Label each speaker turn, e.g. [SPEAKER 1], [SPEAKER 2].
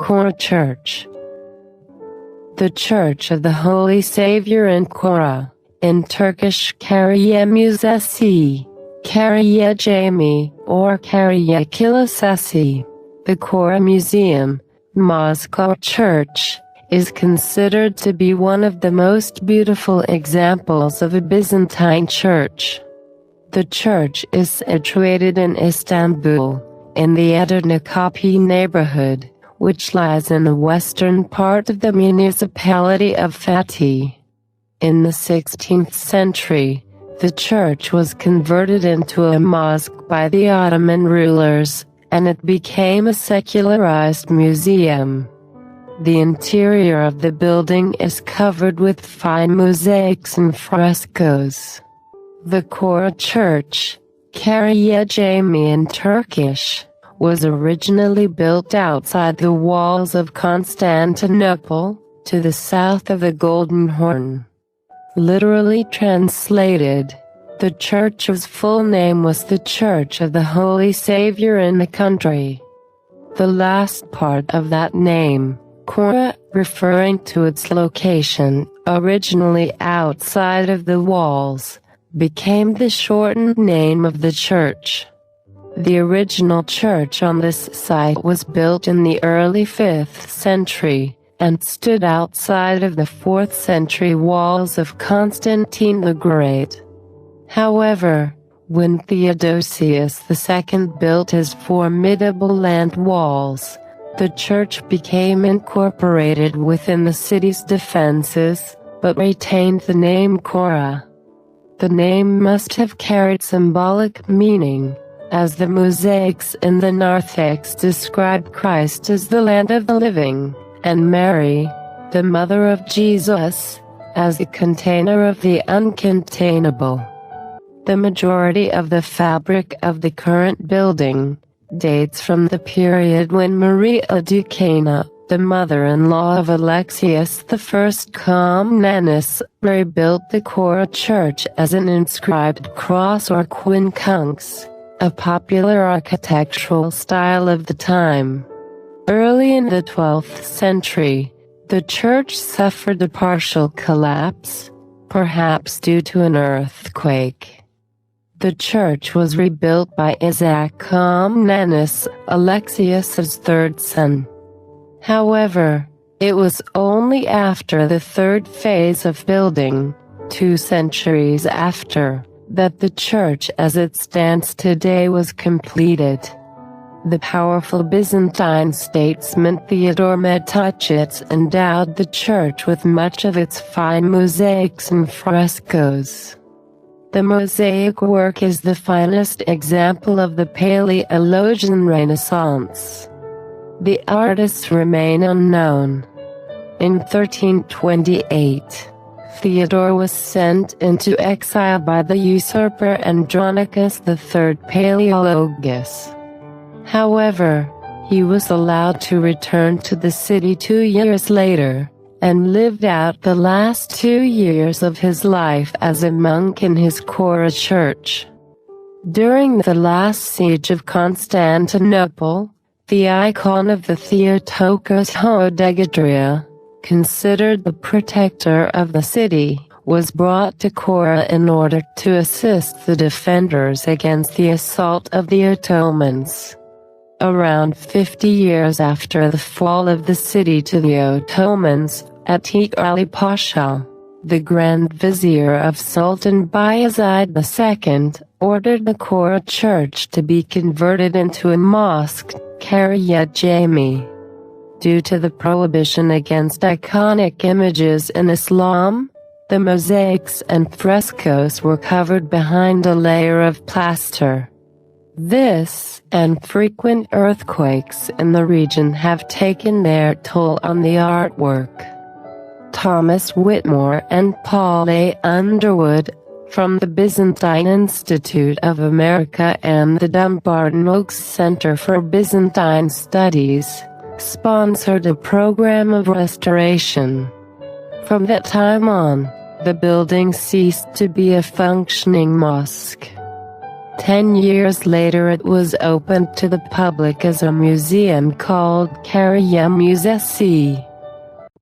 [SPEAKER 1] Chora Church. The Church of the Holy Savior in Chora, in Turkish Kariye Müzesi, Kariye Cami, or Kariye Kilisesi. The Chora Museum, Moscow Church, is considered to be one of the most beautiful examples of a Byzantine church. The church is situated in Istanbul, in the Edirne neighborhood, which lies in the western part of the municipality of Fatih. In the 16th century, the church was converted into a mosque by the Ottoman rulers, and it became a secularized museum. The interior of the building is covered with fine mosaics and frescoes. The Chora Church, Kariye Cami in Turkish, was originally built outside the walls of Constantinople, to the south of the Golden Horn. Literally translated, the church's full name was the Church of the Holy Savior in the country. The last part of that name, Chora, referring to its location, originally outside of the walls, became the shortened name of the church. The original church on this site was built in the early 5th century, and stood outside of the 4th century walls of Constantine the Great. However, when Theodosius II built his formidable land walls, the church became incorporated within the city's defenses, but retained the name Chora. The name must have carried symbolic meaning, as the mosaics in the narthex describe Christ as the land of the living, and Mary, the mother of Jesus, as the container of the uncontainable. The majority of the fabric of the current building dates from the period when Maria Ducana, the mother-in-law of Alexius I Comnenus, rebuilt the Chora Church as an inscribed cross or quincunx, a popular architectural style of the time. Early in the 12th century, the church suffered a partial collapse, perhaps due to an earthquake. The church was rebuilt by Isaac Comnenus, Alexius's third son. However, it was only after the third phase of building, 2 centuries after, that the church as it stands today was completed. The powerful Byzantine statesman Theodore Metaxas endowed the church with much of its fine mosaics and frescoes. The mosaic work is the finest example of the Paleologian Renaissance. The artists remain unknown. In 1328, Theodore was sent into exile by the usurper Andronicus III Palaeologus. However, he was allowed to return to the city 2 years later, and lived out the last 2 years of his life as a monk in his Chora church. During the last siege of Constantinople, the icon of the Theotokos Hodegadria, considered the protector of the city, was brought to Chora in order to assist the defenders against the assault of the Ottomans. Around 50 years after the fall of the city to the Ottomans, Atiq Ali Pasha, the Grand Vizier of Sultan Bayezid II, ordered the Chora Church to be converted into a mosque, Kariye Cami. Due to the prohibition against iconic images in Islam, the mosaics and frescoes were covered behind a layer of plaster. This, and frequent earthquakes in the region have taken their toll on the artwork. Thomas Whitmore and Paul A. Underwood, from the Byzantine Institute of America and the Dumbarton Oaks Center for Byzantine Studies, sponsored a program of restoration. From that time on, the building ceased to be a functioning mosque. 10 years later it was opened to the public as a museum called Chora Musée.